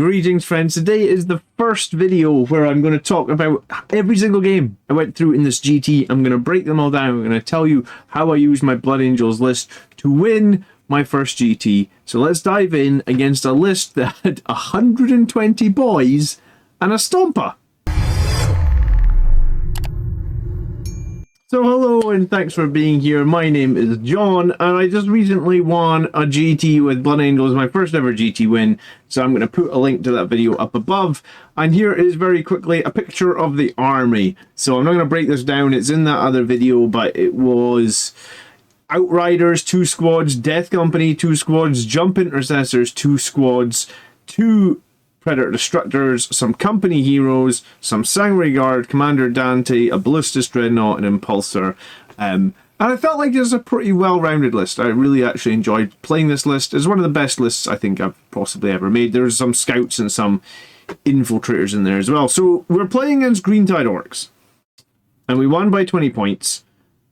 Greetings, friends. Today is the first video where I'm going to talk about every single game I went through in this GT. I'm going to break them all down. I'm going to tell you how I used my Blood Angels list to win my first GT. So let's dive in against a list that had 120 boys and a Stomper. So hello and thanks for being here. My name is John and I just recently won a GT with Blood Angels, my first ever GT win. So I'm going to put a link to that video up above. And here is very quickly a picture of the army. So I'm not going to break this down, it's in that other video, but it was Outriders 2 squads, Death Company 2 squads, Jump Intercessors 2 squads, 2 Predator Destructors, some Company Heroes, some Sangre Guard, Commander Dante, a Ballistus Dreadnought, an Impulsor. And I felt like it was a pretty well-rounded list. I really actually enjoyed playing this list. It's one of the best lists I think I've possibly ever made. There's some Scouts and some Infiltrators in there as well. So we're playing against Greentide Orks. And we won by 20 points.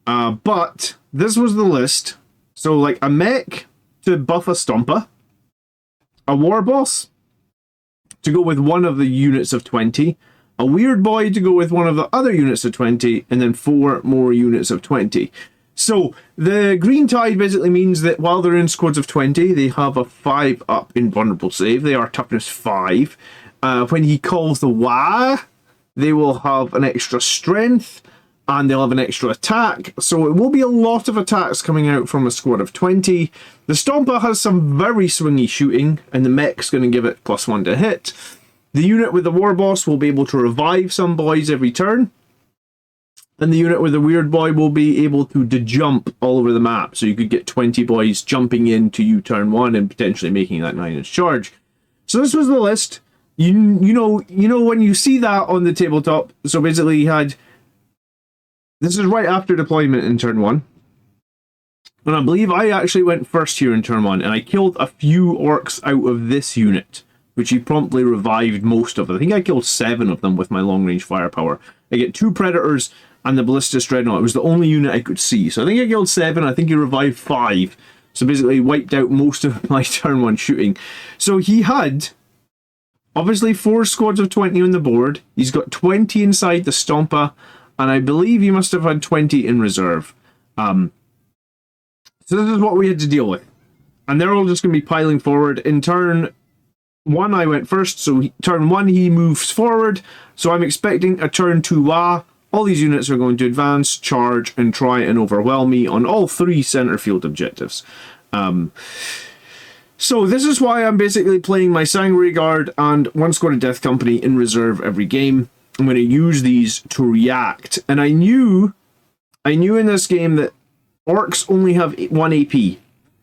But this was the list. So like a mech to buff a Stomper, a War Boss to go with one of the units of 20, a Weird Boy to go with one of the other units of 20, and then 4 more units of 20. So the Green Tide basically means that while they're in squads of 20, they have a 5 up invulnerable save. They are toughness 5. When he calls the Wah, they will have an extra strength, and they'll have an extra attack, so it will be a lot of attacks coming out from a squad of 20. The Stomper has some very swingy shooting, and the mech's going to give it +1 to hit. The unit with the War Boss will be able to revive some boys every turn, and the unit with the Weird Boy will be able to jump all over the map, so you could get 20 boys jumping into you turn 1 and potentially making that 9-inch charge. So this was the list. You know when you see that on the tabletop, so basically you had... This is right after deployment in turn 1. And I believe I actually went first here in turn 1, and I killed a few Orks out of this unit, which he promptly revived most of. I think I killed 7 of them with my long-range firepower. I get 2 Predators and the Ballistus Dreadnought. It was the only unit I could see. So I think I killed 7, I think he revived 5. So basically wiped out most of my turn 1 shooting. So he had, obviously, 4 squads of 20 on the board. He's got 20 inside the Stomper, and I believe he must have had 20 in reserve. So this is what we had to deal with. And they're all just going to be piling forward. In turn 1, I went first. So turn 1, he moves forward. So I'm expecting a turn 2 Wah. All these units are going to advance, charge, and try and overwhelm me on all 3 center field objectives. So this is why I'm basically playing my Sangre Guard and 1 squad of Death Company in reserve every game. I'm going to use these to react. And I knew in this game that Orks only have 1 AP.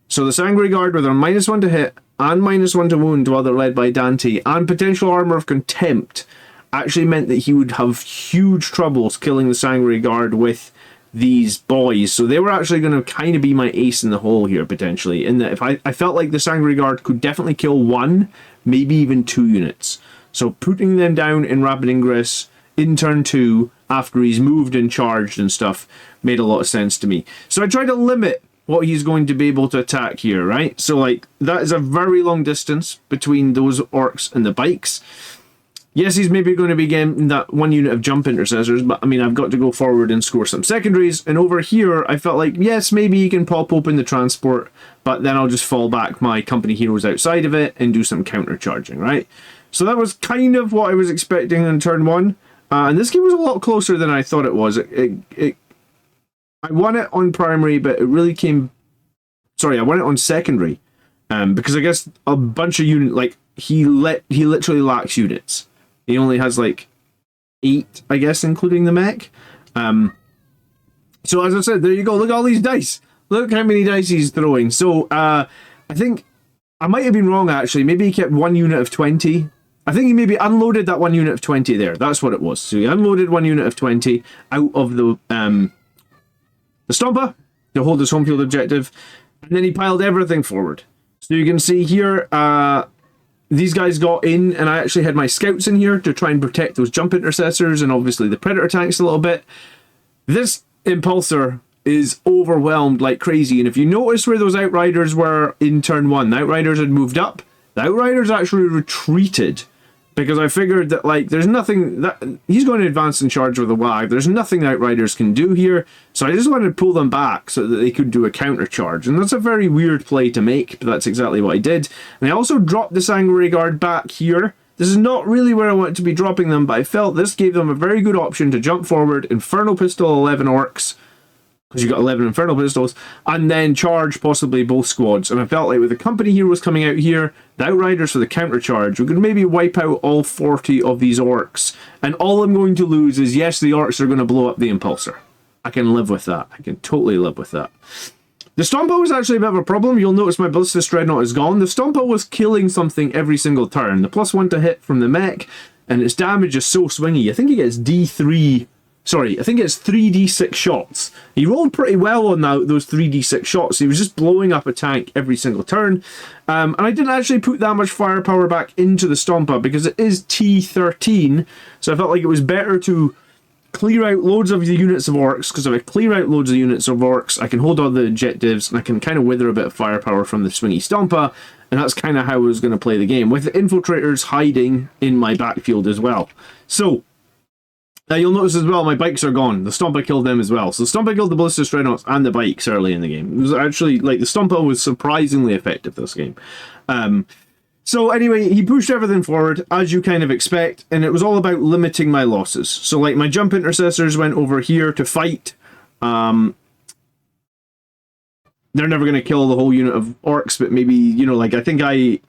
So the Sangre Guard with their -1 to hit and -1 to wound while they're led by Dante and potential armor of contempt actually meant that he would have huge troubles killing the Sangre Guard with these boys. So they were actually going to kind of be my ace in the hole here potentially. In that if I felt like the Sangre Guard could definitely kill 1, maybe even 2 units. So putting them down in rapid ingress in turn 2 after he's moved and charged and stuff made a lot of sense to me. So I tried to limit what he's going to be able to attack here, right? So like that is a very long distance between those Orks and the bikes. Yes, he's maybe going to be getting that 1 unit of Jump Intercessors, but I mean I've got to go forward and score some secondaries. And over here I felt like yes, maybe he can pop open the transport, but then I'll just fall back my Company Heroes outside of it and do some counter charging, right? So that was kind of what I was expecting in turn 1. And this game was a lot closer than I thought it was. I won it on primary, but it really came... Sorry, I won it on secondary. Because I guess a bunch of units... Like, he literally lacks units. He only has, like, 8, I guess, including the mech. So as I said, there you go. Look at all these dice. Look how many dice he's throwing. So, I think... I might have been wrong, actually. Maybe he kept 1 unit of 20... I think he maybe unloaded that 1 unit of 20 there. That's what it was. So he unloaded 1 unit of 20 out of the Stomper to hold his home field objective. And then he piled everything forward. So you can see here, these guys got in, and I actually had my Scouts in here to try and protect those Jump Intercessors and obviously the Predator tanks a little bit. This Impulsor is overwhelmed like crazy. And if you notice where those Outriders were in turn 1, the Outriders had moved up. The Outriders actually retreated because I figured that, like, there's nothing that he's going to advance and charge with a wag. There's nothing the Outriders can do here, so I just wanted to pull them back so that they could do a counter charge. And that's a very weird play to make, but that's exactly what I did. And I also dropped the Sanguinary Guard back here. This is not really where I wanted to be dropping them, but I felt this gave them a very good option to jump forward, Infernal Pistol 11 Orcs, because you got 11 Infernal Pistols, and then charge possibly both squads. And I felt like with the company heroes coming out here, the Outriders for the counter charge, we could maybe wipe out all 40 of these Orcs. And all I'm going to lose is, yes, the Orcs are going to blow up the Impulsor. I can live with that. I can totally live with that. The Stompa was actually a bit of a problem. You'll notice my Ballistus Dreadnought is gone. The Stompa was killing something every single turn. The +1 to hit from the mech, and its damage is so swingy. I think he gets D3... Sorry, I think it's 3d6 shots. He rolled pretty well on those 3d6 shots. He was just blowing up a tank every single turn. And I didn't actually put that much firepower back into the Stompa because it is T13. So I felt like it was better to clear out loads of the units of Orcs, because if I clear out loads of units of Orcs, I can hold on the objectives and I can kind of wither a bit of firepower from the swingy Stompa. And that's kind of how I was going to play the game, with the Infiltrators hiding in my backfield as well. So... you'll notice as well, my bikes are gone. The Stompa killed them as well. So Stompa killed the Ballistus Dreadnoughts and the bikes early in the game. It was actually, like, the Stompa was surprisingly effective this game. So anyway, he pushed everything forward, as you kind of expect, and it was all about limiting my losses. So, like, my jump intercessors went over here to fight. They're never going to kill the whole unit of Orcs, but maybe, you know, like, I think I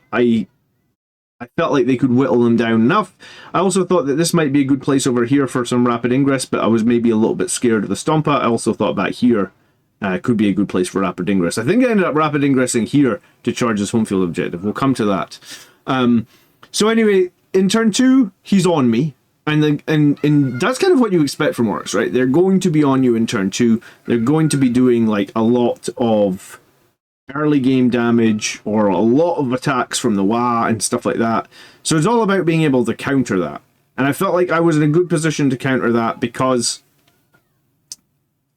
felt like they could whittle them down enough. I also thought that this might be a good place over here for some rapid ingress, but I was maybe a little bit scared of the Stompa. I also thought back here could be a good place for rapid ingress. I think I ended up rapid ingressing here to charge this home field objective. We'll come to that. So anyway, in turn 2, he's on me. And that's kind of what you expect from Orcs, right? They're going to be on you in turn 2. They're going to be doing, like, a lot of early game damage or a lot of attacks from the Wa and stuff like that. So it's all about being able to counter that. And I felt like I was in a good position to counter that because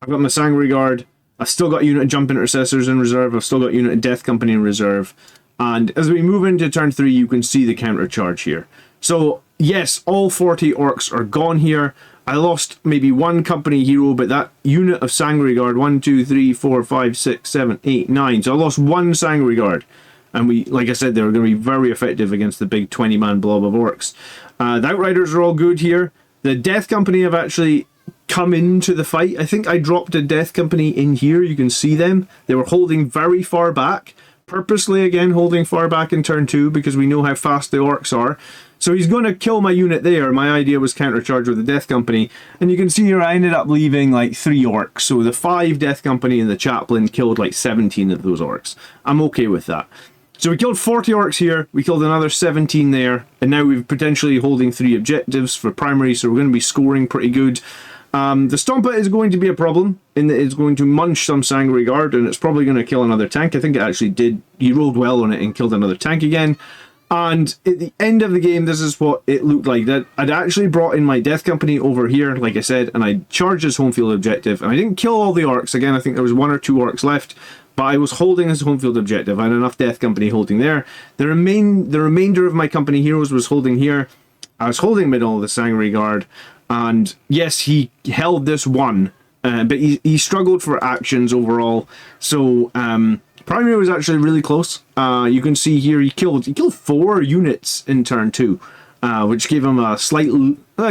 I've got my Sanguinary Guard, I've still got a unit of Jump Intercessors in reserve, I've still got a unit of Death Company in reserve, and as we move into turn 3 you can see the counter charge here. So yes, all 40 Orcs are gone here. I lost maybe one company hero, but that unit of Sanguinary Guard, 1, 2, 3, 4, 5, 6, 7, 8, 9. So I lost one Sanguinary Guard. And we, like I said, they were going to be very effective against the big 20-man blob of Orcs. The Outriders are all good here. The Death Company have actually come into the fight. I think I dropped a Death Company in here. You can see them. They were holding very far back. Purposely, again, holding far back in turn 2 because we know how fast the Orcs are. So he's going to kill my unit there. My idea was countercharge with the Death Company. And you can see here I ended up leaving like 3 Orcs. So the 5 Death Company and the Chaplain killed like 17 of those Orcs. I'm okay with that. So we killed 40 Orcs here. We killed another 17 there. And now we're potentially holding 3 objectives for primary. So we're going to be scoring pretty good. The Stompa is going to be a problem in that it's going to munch some Sanguinary Guard. And it's probably going to kill another tank. I think it actually did. He rolled well on it and killed another tank again. And at the end of the game, this is what it looked like. That I'd actually brought in my Death Company over here, like I said, and I charged his home field objective. And I didn't kill all the Orcs. Again, I think there was 1 or 2 Orcs left. But I was holding his home field objective. I had enough Death Company holding there. The remainder of my company heroes was holding here. I was holding middle of the Sanguinary Guard. And yes, he held this one. But he struggled for actions overall. So... primary was actually really close. You can see here he killed 4 units in turn 2, which gave him a slight...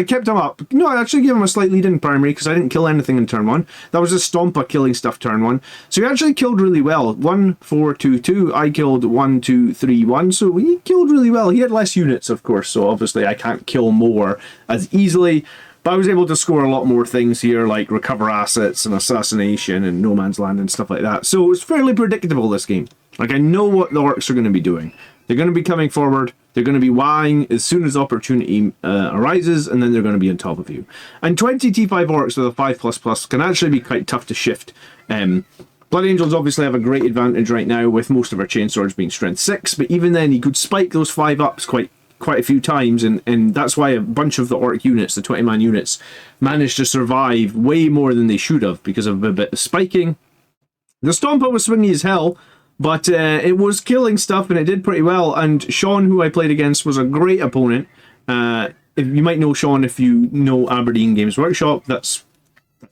kept him up. No, I actually gave him a slight lead in primary because I didn't kill anything in turn 1. That was a Stompa killing stuff turn 1. So he actually killed really well. 1, 4, 2, 2. I killed 1, 2, 3, 1. So he killed really well. He had less units, of course, so obviously I can't kill more as easily. But I was able to score a lot more things here, like recover assets and assassination and no man's land and stuff like that. So it was fairly predictable, this game. Like, I know what the Orcs are going to be doing. They're going to be coming forward. They're going to be wahing as soon as opportunity arises, and then they're going to be on top of you. And 20 T5 Orcs with a 5++ can actually be quite tough to shift. Blood Angels obviously have a great advantage right now, with most of our chainswords being strength 6, but even then he could spike those 5-ups quite a few times, and that's why a bunch of the Orc units, the 20-man units, managed to survive way more than they should have because of a bit of spiking. The Stompa was swingy as hell, But it was killing stuff, and it did pretty well. And Sean, who I played against, was a great opponent. If you might know Sean if you know Aberdeen Games Workshop, that's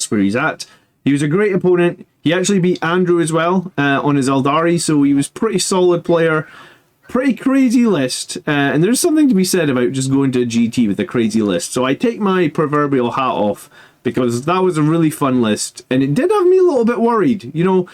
where he's at. He was a great opponent. He actually beat Andrew as well on his Eldari, so he was pretty solid player. Pretty crazy list, and there's something to be said about just going to a GT with a crazy list. So I take my proverbial hat off, because that was a really fun list, and it did have me a little bit worried. You know,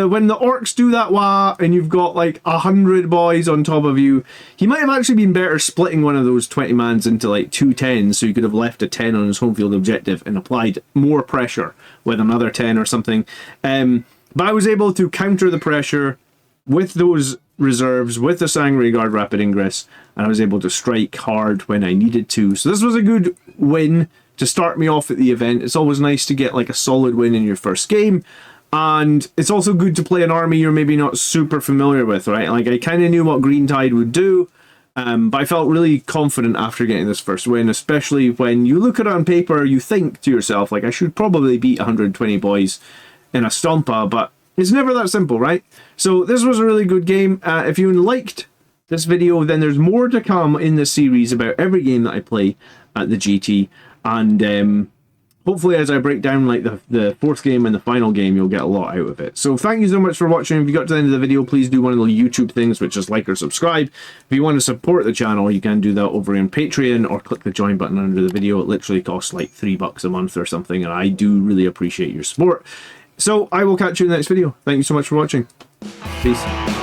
when the Orks do that wah, and you've got like 100 boys on top of you, he might have actually been better splitting one of those 20 mans into like 2 10s, so you could have left a 10 on his home field objective and applied more pressure with another 10 or something. But I was able to counter the pressure with those reserves, with the Sangre Guard Rapid Ingress, and I was able to strike hard when I needed to. So this was a good win to start me off at the event. It's always nice to get like a solid win in your first game, and it's also good to play an army you're maybe not super familiar with, right? Like, I kind of knew what Green Tide would do, but I felt really confident after getting this first win, especially when you look at it on paper, you think to yourself, like, I should probably beat 120 boys in a Stompa, but it's never that simple, right? So this was a really good game. If you liked this video, then there's more to come in this series about every game that I play at the GT. And hopefully as I break down like the fourth game and the final game, you'll get a lot out of it. So thank you so much for watching. If you got to the end of the video, please do one of the YouTube things, which is like or subscribe. If you want to support the channel, you can do that over on Patreon, or click the join button under the video. It literally costs like $3 a month or something, and I do really appreciate your support. So I will catch you in the next video. Thank you so much for watching. Peace.